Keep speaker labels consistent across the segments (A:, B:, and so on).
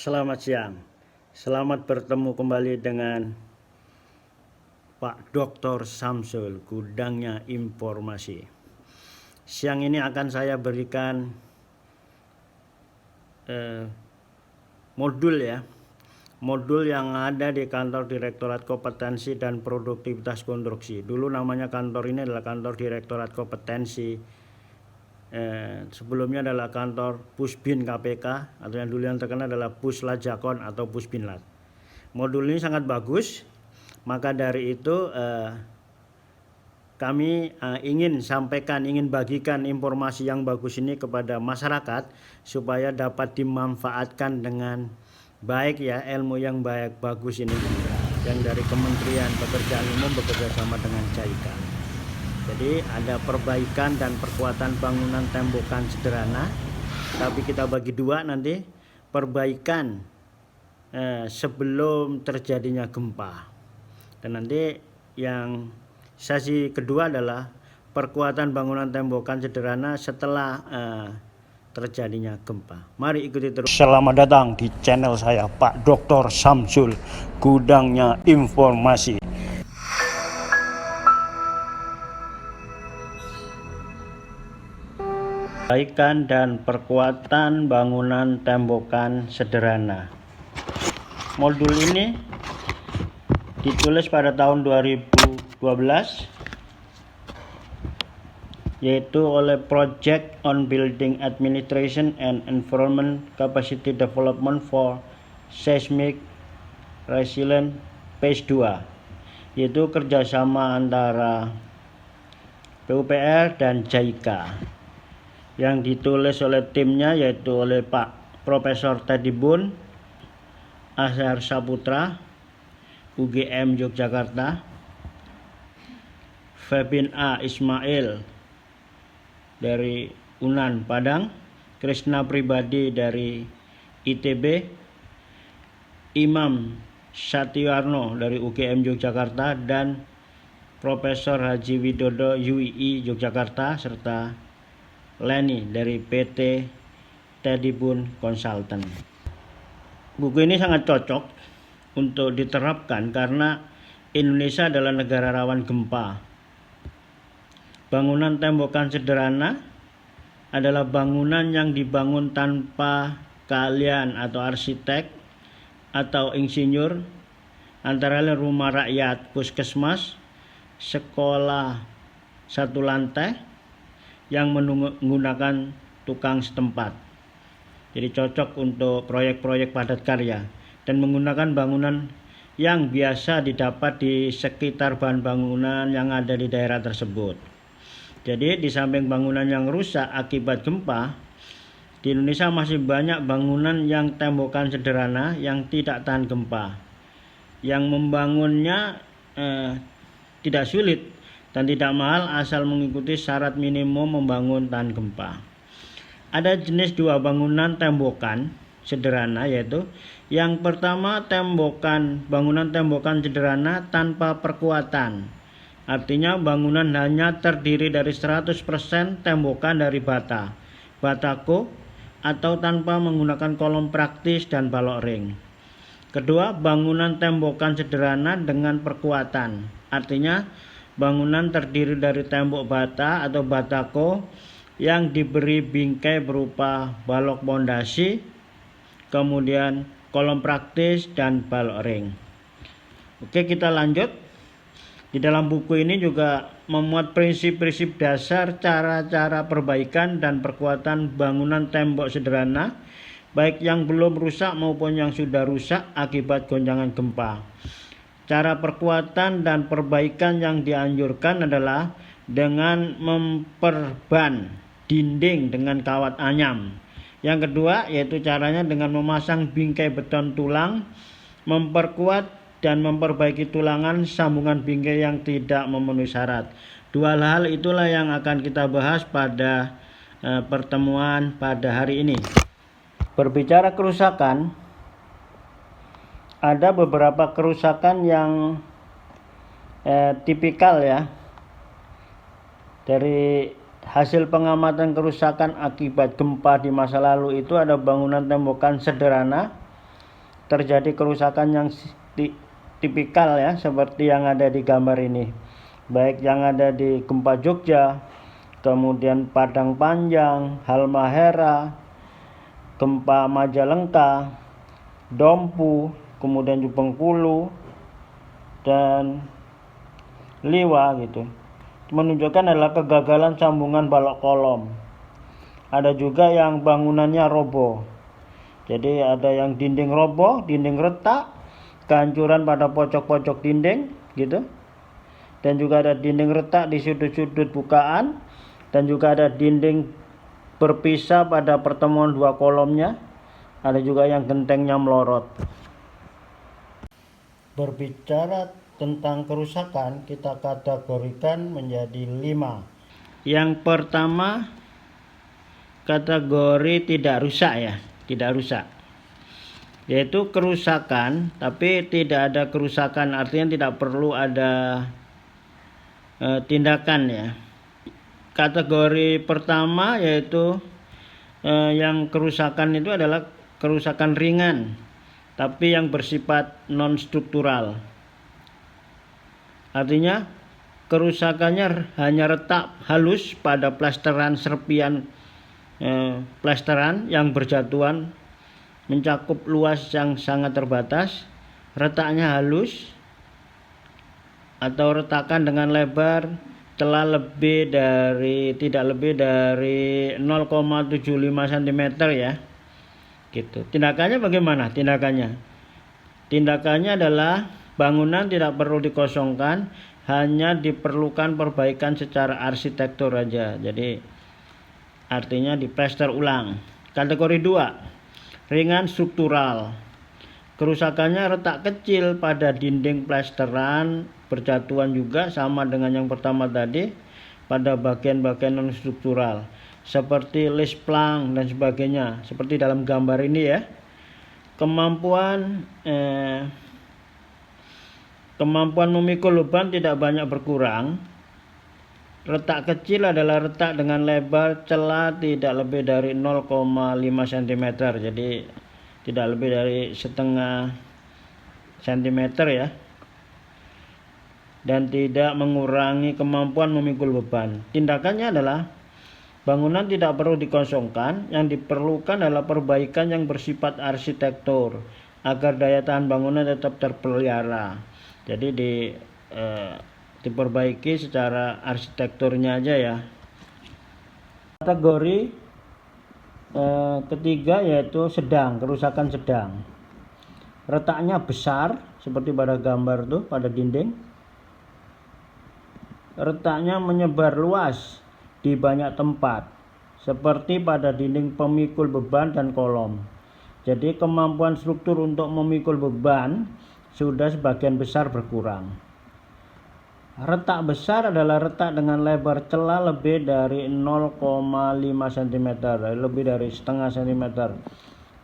A: Selamat siang. Selamat bertemu kembali dengan Pak Dr. Samsul, gudangnya informasi. Siang ini akan saya berikan modul yang ada di kantor Direktorat Kompetensi dan Produktivitas Konstruksi. Dulu namanya kantor ini adalah kantor Direktorat Kompetensi. Sebelumnya adalah kantor Pusbin KPK, atau yang dulu yang terkenal adalah Puslajakon atau Pusbinlat. Modul ini sangat bagus, maka dari itu kami ingin bagikan informasi yang bagus ini kepada masyarakat supaya dapat dimanfaatkan dengan baik ya, ilmu yang bagus ini yang dari Kementerian Pekerjaan Umum bekerja sama dengan JICA. Jadi ada perbaikan dan perkuatan bangunan tembokan sederhana, tapi kita bagi dua nanti. Perbaikan sebelum terjadinya gempa, dan nanti yang sesi kedua adalah perkuatan bangunan tembokan sederhana setelah terjadinya gempa. Mari ikuti terus. Selamat datang di channel saya, Pak Dr. Samsul, gudangnya informasi. Perbaikan dan perkuatan bangunan tembokan sederhana. Modul ini ditulis pada tahun 2012, yaitu oleh Project on Building Administration and Environment Capacity Development for Seismic Resilience Phase 2, yaitu kerjasama antara PUPR dan JICA, yang ditulis oleh timnya, yaitu oleh Pak Profesor Teddy Bun, Azhar Saputra, UGM Yogyakarta, Febin A. Ismail dari Unan Padang, Krishna Pribadi dari ITB, Imam Satyowarno dari UGM Yogyakarta, dan Profesor Haji Widodo UII Yogyakarta, serta Leni dari PT Teddy Bun Consultant. Buku ini sangat cocok untuk diterapkan karena Indonesia adalah negara rawan gempa. Bangunan tembokan sederhana adalah bangunan yang dibangun tanpa keahlian atau arsitek atau insinyur, antara lain rumah rakyat, puskesmas, sekolah satu lantai yang menggunakan tukang setempat. Jadi cocok untuk proyek-proyek padat karya dan menggunakan bangunan yang biasa didapat di sekitar bahan bangunan yang ada di daerah tersebut. Jadi di samping bangunan yang rusak akibat gempa, di Indonesia masih banyak bangunan yang tembokan sederhana yang tidak tahan gempa. Yang membangunnya tidak sulit dan tidak mahal asal mengikuti syarat minimum membangun tahan gempa. Ada jenis dua bangunan tembokan sederhana, yaitu yang pertama bangunan tembokan sederhana tanpa perkuatan. Artinya bangunan hanya terdiri dari 100% tembokan dari bata, batako, atau tanpa menggunakan kolom praktis dan balok ring. Kedua, bangunan tembokan sederhana dengan perkuatan. Artinya bangunan terdiri dari tembok bata atau batako yang diberi bingkai berupa balok pondasi, kemudian kolom praktis dan balok ring. Oke, kita lanjut. Di dalam buku ini juga memuat prinsip-prinsip dasar cara-cara perbaikan dan perkuatan bangunan tembok sederhana, baik yang belum rusak maupun yang sudah rusak akibat goncangan gempa. Cara perkuatan dan perbaikan yang dianjurkan adalah dengan memperban dinding dengan kawat anyam. Yang kedua, yaitu caranya dengan memasang bingkai beton tulang, memperkuat dan memperbaiki tulangan sambungan bingkai yang tidak memenuhi syarat. Dua hal itulah yang akan kita bahas pada pertemuan pada hari ini. Berbicara kerusakan, ada beberapa kerusakan yang tipikal ya. Dari hasil pengamatan kerusakan akibat gempa di masa lalu itu ada bangunan tembokan sederhana terjadi kerusakan yang tipikal ya, seperti yang ada di gambar ini, baik yang ada di gempa Jogja, kemudian Padang Panjang, Halmahera, gempa Majalengka, Dompu, kemudian Bengkulu dan Liwa gitu. Menunjukkan adalah kegagalan sambungan balok kolom. Ada juga yang bangunannya roboh. Jadi ada yang dinding roboh, dinding retak, kehancuran pada pojok-pojok dinding gitu. Dan juga ada dinding retak di sudut-sudut bukaan, dan juga ada dinding berpisah pada pertemuan dua kolomnya. Ada juga yang gentengnya melorot. Berbicara tentang kerusakan, kita kategorikan menjadi 5. Yang pertama, kategori tidak rusak ya, tidak rusak, yaitu kerusakan tapi tidak ada kerusakan, artinya tidak perlu ada tindakan ya. Kategori pertama yaitu yang kerusakan itu adalah kerusakan ringan tapi yang bersifat non struktural, artinya kerusakannya hanya retak halus pada plesteran serpian plesteran yang berjatuhan mencakup luas yang sangat terbatas, retaknya halus atau retakan dengan lebar celah tidak lebih dari 0,75 cm ya. Gitu. Tindakannya bagaimana? Tindakannya adalah bangunan tidak perlu dikosongkan, hanya diperlukan perbaikan secara arsitektur aja. Jadi artinya diplester ulang. Kategori 2, ringan struktural. Kerusakannya retak kecil pada dinding plesteran, berjatuhan juga sama dengan yang pertama tadi pada bagian-bagian non struktural seperti lis plank dan sebagainya, seperti dalam gambar ini ya. Kemampuan memikul beban tidak banyak berkurang. Retak kecil adalah retak dengan lebar celah tidak lebih dari 0,5 cm, jadi tidak lebih dari setengah cm ya, dan tidak mengurangi kemampuan memikul beban. Tindakannya adalah bangunan tidak perlu dikosongkan, yang diperlukan adalah perbaikan yang bersifat arsitektur agar daya tahan bangunan tetap terpelihara. Jadi diperbaiki secara arsitekturnya aja ya. Kategori ketiga yaitu sedang, kerusakan sedang. Retaknya besar seperti pada gambar tuh, pada dinding. Retaknya menyebar luas di banyak tempat seperti pada dinding pemikul beban dan kolom. Jadi kemampuan struktur untuk memikul beban sudah sebagian besar berkurang. Retak besar adalah retak dengan lebar celah lebih dari 0,5 cm, lebih dari setengah cm.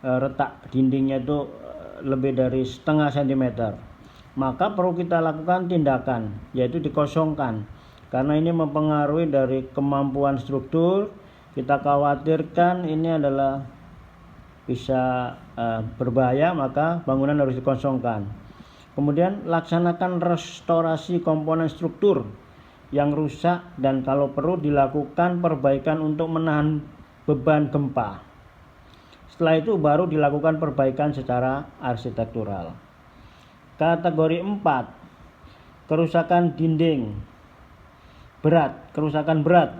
A: Retak dindingnya itu lebih dari setengah cm. Maka perlu kita lakukan tindakan, yaitu dikosongkan. Karena ini mempengaruhi dari kemampuan struktur, kita khawatirkan ini adalah bisa berbahaya, maka bangunan harus dikosongkan. Kemudian laksanakan restorasi komponen struktur yang rusak dan kalau perlu dilakukan perbaikan untuk menahan beban gempa. Setelah itu baru dilakukan perbaikan secara arsitektural. Kategori 4, kerusakan dinding berat. Kerusakan berat,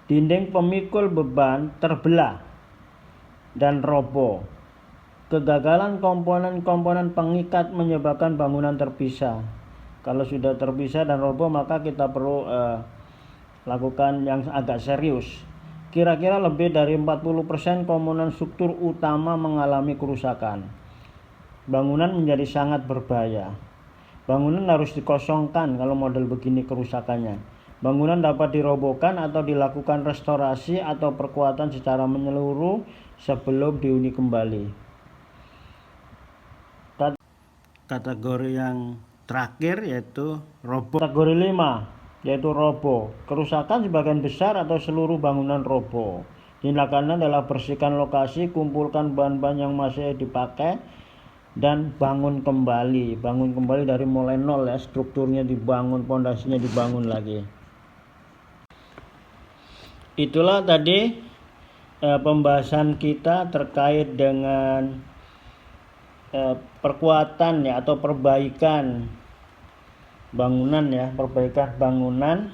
A: dinding pemikul beban terbelah dan roboh. Kegagalan komponen-komponen pengikat menyebabkan bangunan terpisah. Kalau sudah terpisah dan roboh, maka kita perlu lakukan yang agak serius. Kira-kira lebih dari 40% komponen struktur utama mengalami kerusakan. Bangunan menjadi sangat berbahaya. Bangunan harus dikosongkan kalau model begini kerusakannya. Bangunan dapat dirobohkan atau dilakukan restorasi atau perkuatan secara menyeluruh sebelum dihuni kembali. Kategori yang terakhir yaitu roboh. Kategori 5 yaitu roboh. Kerusakan sebagian besar atau seluruh bangunan roboh. Tindakannya adalah bersihkan lokasi, kumpulkan bahan-bahan yang masih dipakai, dan bangun kembali dari mulai nol ya, strukturnya dibangun, pondasinya dibangun lagi. Itulah tadi pembahasan kita terkait dengan perkuatan ya, atau perbaikan bangunan ya, perbaikan bangunan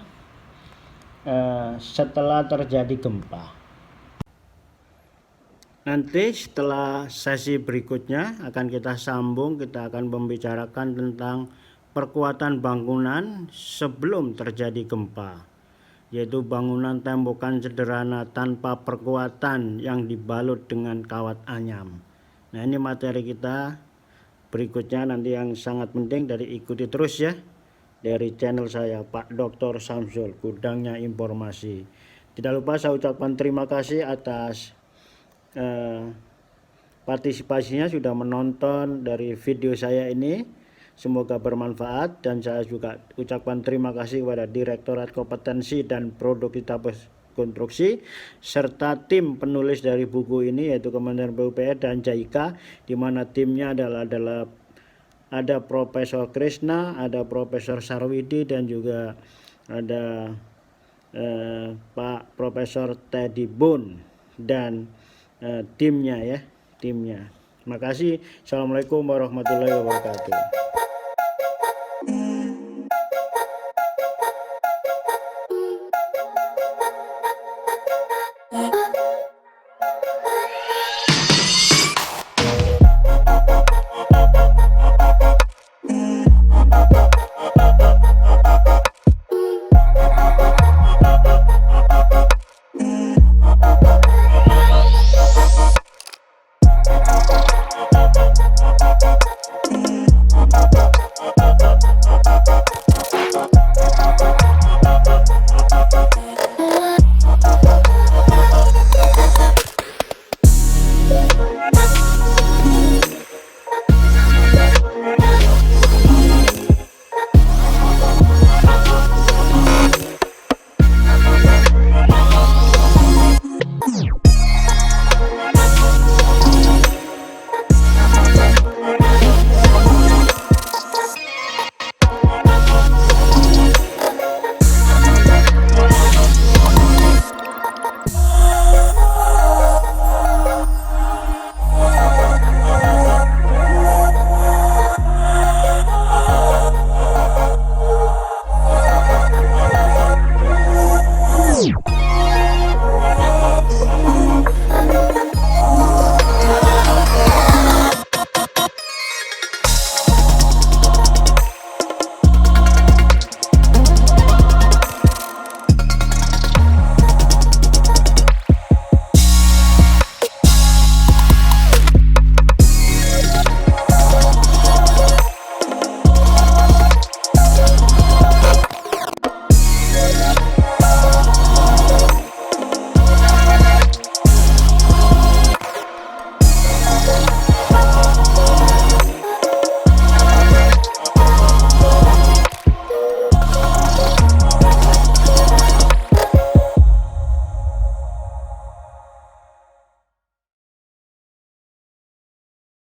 A: setelah terjadi gempa. Nanti setelah sesi berikutnya akan kita sambung, kita akan membicarakan tentang perkuatan bangunan sebelum terjadi gempa, yaitu bangunan tembokan sederhana tanpa perkuatan yang dibalut dengan kawat anyam. Nah, ini materi kita berikutnya nanti yang sangat penting, dari ikuti terus ya dari channel saya Pak Dr. Samsul, gudangnya informasi. Tidak lupa saya ucapkan terima kasih atas partisipasinya, sudah menonton dari video saya ini. Semoga bermanfaat, dan saya juga ucapkan terima kasih kepada Direktorat Kompetensi dan Produktivitas Konstruksi serta tim penulis dari buku ini, yaitu Kementerian PUPR dan JIKA, di mana timnya adalah ada Profesor Krishna, ada Profesor Sarwidi, dan juga ada Pak Profesor Teddy Boon dan timnya ya, timnya. Terima kasih. Assalamualaikum warahmatullahi wabarakatuh.